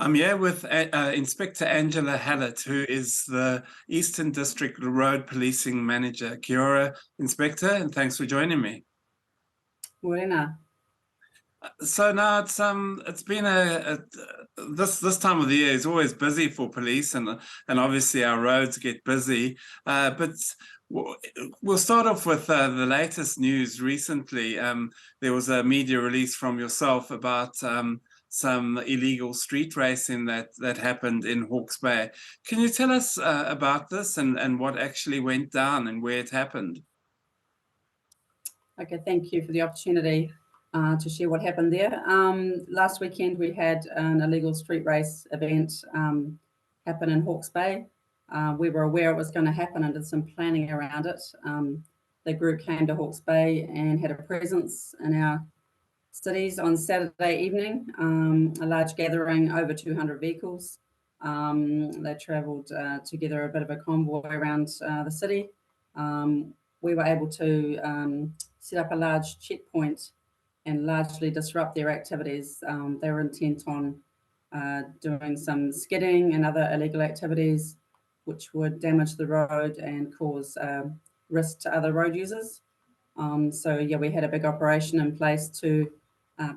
I'm here with Inspector Angela Hallett, who is the Eastern District Road Policing Manager. Kia ora, Inspector, and thanks for joining me. Morena. So now it's been this time of the year is always busy for police, and obviously our roads get busy. But we'll start off with the latest news. Recently, there was a media release from yourself about some illegal street racing that happened in Hawke's Bay. Can you tell us about this and what actually went down and where it happened? Okay, thank you for the opportunity to share what happened there. Last weekend we had an illegal street race event happen in Hawke's Bay. We were aware it was going to happen and did some planning around it. The group came to Hawke's Bay and had a presence in our cities on Saturday evening, a large gathering, over 200 vehicles. They travelled together, a bit of a convoy around the city. We were able to set up a large checkpoint and largely disrupt their activities. They were intent on doing some skidding and other illegal activities which would damage the road and cause risk to other road users. So yeah, we had a big operation in place to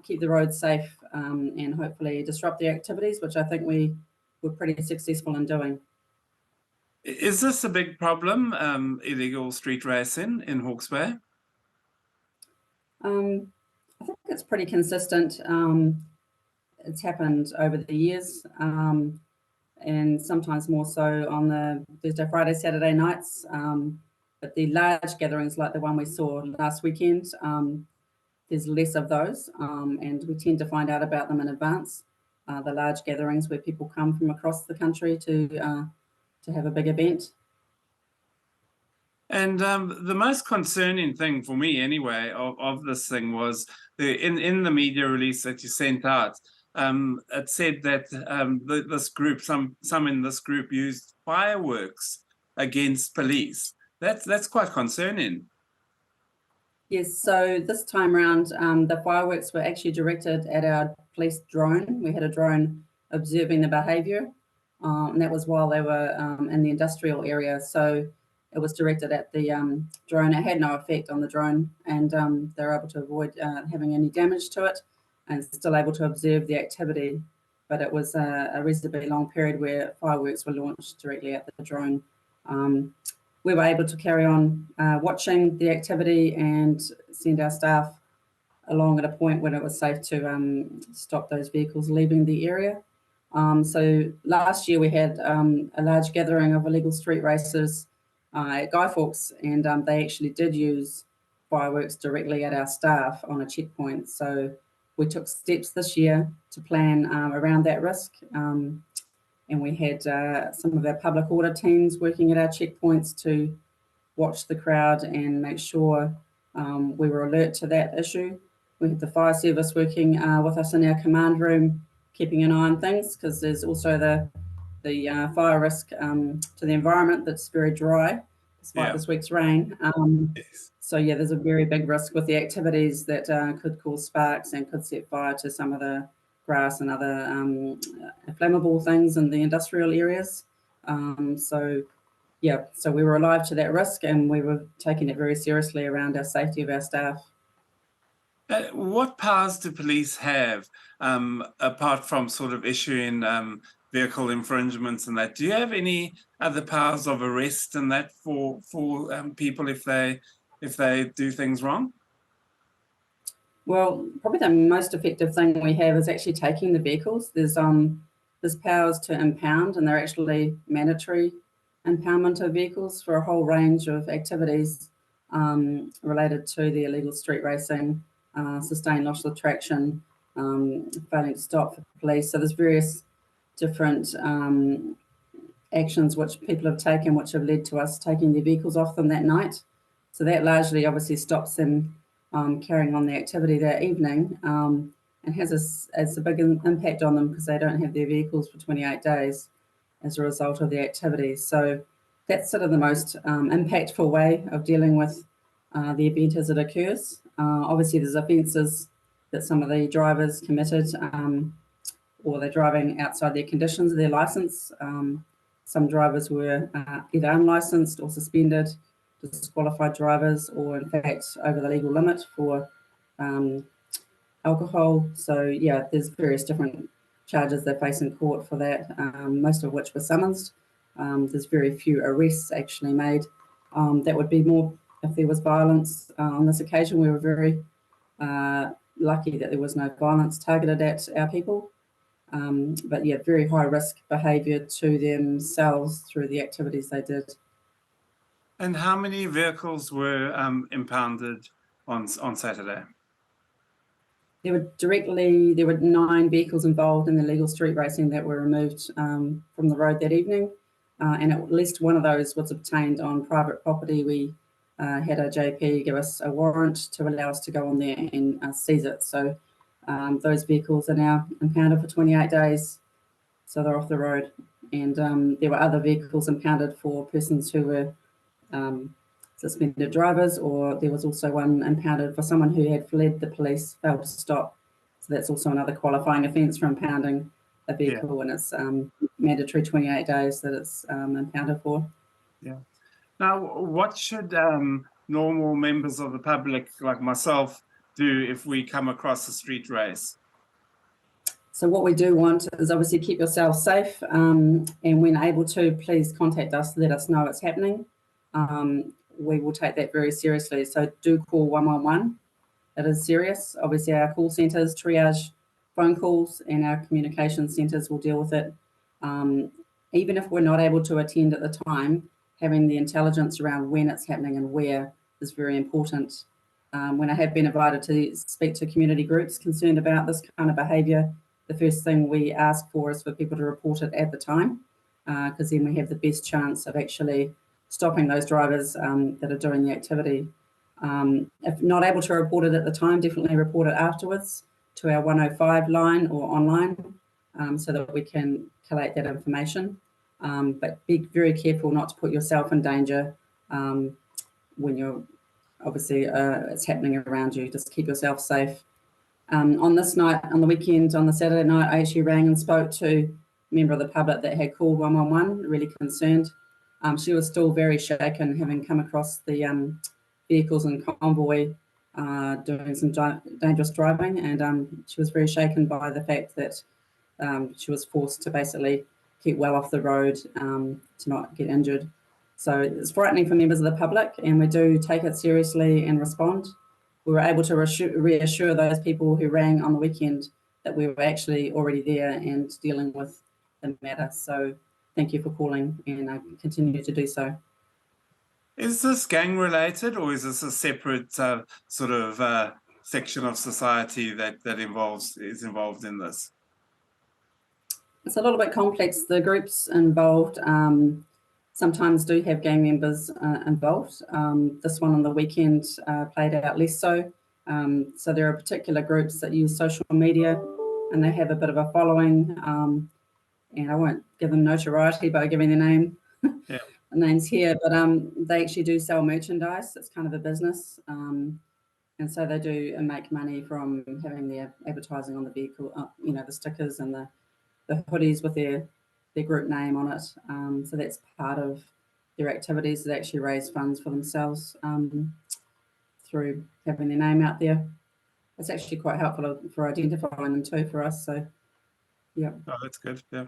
keep the roads safe and hopefully disrupt the activities, which I think we were pretty successful in doing. Is this a big problem, illegal street racing in Hawke's Bay? I think it's pretty consistent. It's happened over the years, and sometimes more so on the Thursday, Friday, Saturday nights. But the large gatherings like the one we saw last weekend, there's less of those, and we tend to find out about them in advance. The large gatherings where people come from across the country to have a big event. And the most concerning thing for me, anyway, of this thing was in the media release that you sent out. It said that this group, some in this group, used fireworks against police. That's quite concerning. Yes. So this time around, the fireworks were actually directed at our police drone. We had a drone observing the behaviour, and that was while they were in the industrial area. So it was directed at the drone. It had no effect on the drone, and they were able to avoid having any damage to it and still able to observe the activity. But it was a reasonably long period where fireworks were launched directly at the drone. We were able to carry on watching the activity and send our staff along at a point when it was safe to stop those vehicles leaving the area. So last year we had a large gathering of illegal street racers at Guy Fawkes, and they actually did use fireworks directly at our staff on a checkpoint. So we took steps this year to plan around that risk, and we had some of our public order teams working at our checkpoints to watch the crowd and make sure we were alert to that issue. We had the fire service working with us in our command room, keeping an eye on things, because there's also the fire risk to the environment that's very dry, despite this week's rain. Yes. So yeah, there's a very big risk with the activities that could cause sparks and could set fire to some of the grass and other flammable things in the industrial areas. So yeah, so we were alive to that risk, and we were taking it very seriously around our safety of our staff. What powers do police have, apart from sort of issuing vehicle infringements and that? Do you have any other powers of arrest and that for people if they do things wrong? Well, probably the most effective thing we have is actually taking the vehicles. There's powers to impound, and they're actually mandatory impoundment of vehicles for a whole range of activities related to the illegal street racing, sustained loss of traction, failing to stop for police. So there's various different actions which people have taken, which have led to us taking their vehicles off them that night. So that largely obviously stops them carrying on the activity that evening, and has a big impact on them because they don't have their vehicles for 28 days as a result of the activities. So that's sort of the most impactful way of dealing with the event as it occurs. Obviously, there's offences that some of the drivers committed or they're driving outside their conditions of their license. Some drivers were either unlicensed or suspended, disqualified drivers, or in fact over the legal limit for alcohol. So yeah, there's various different charges they face in court for that, most of which were summonsed. There's very few arrests actually made. That would be more if there was violence. On this occasion, we were very lucky that there was no violence targeted at our people. But yeah, very high risk behaviour to themselves through the activities they did. And how many vehicles were impounded on Saturday? There were 9 vehicles involved in the illegal street racing that were removed from the road that evening, and at least one of those was obtained on private property. We had a JP give us a warrant to allow us to go on there and seize it. So those vehicles are now impounded for 28 days, so they're off the road. And there were other vehicles impounded for persons who were suspended drivers, or there was also one impounded for someone who had fled the police, failed to stop. So that's also another qualifying offence for impounding a vehicle, yeah. And it's mandatory 28 days that it's impounded for. Yeah. Now, what should normal members of the public like myself do if we come across a street race? So what we do want is obviously keep yourself safe, and when able to, please contact us, let us know it's happening. We will take that very seriously. So do call 111. It is serious. Obviously, our call centres triage phone calls, and our communication centres will deal with it. Even if we're not able to attend at the time, having the intelligence around when it's happening and where is very important. When I have been invited to speak to community groups concerned about this kind of behaviour, the first thing we ask for is for people to report it at the time, because then we have the best chance of actually stopping those drivers that are doing the activity. If not able to report it at the time, definitely report it afterwards to our 105 line or online, so that we can collate that information. But be very careful not to put yourself in danger when you're obviously it's happening around you. Just keep yourself safe. On this night, on the weekend, on the Saturday night, I actually rang and spoke to a member of the public that had called 111, really concerned. She was still very shaken, having come across the vehicles and convoy doing some dangerous driving, and she was very shaken by the fact that she was forced to basically keep well off the road to not get injured. So it's frightening for members of the public, and we do take it seriously and respond. We were able to reassure those people who rang on the weekend that we were actually already there and dealing with the matter. So thank you for calling, and I continue to do so. Is this gang related, or is this a separate sort of section of society that is involved in this? It's a little bit complex. The groups involved sometimes do have gang members involved. This one on the weekend played out less so. So there are particular groups that use social media, and they have a bit of a following. And I won't give them notoriety by giving their name, yeah. names here, but they actually do sell merchandise. It's kind of a business. And so they do make money from having their advertising on the vehicle, the stickers and the hoodies with their group name on it. So that's part of their activities, that actually raise funds for themselves through having their name out there. It's actually quite helpful for identifying them too for us. So, yeah. Oh, that's good. Yeah.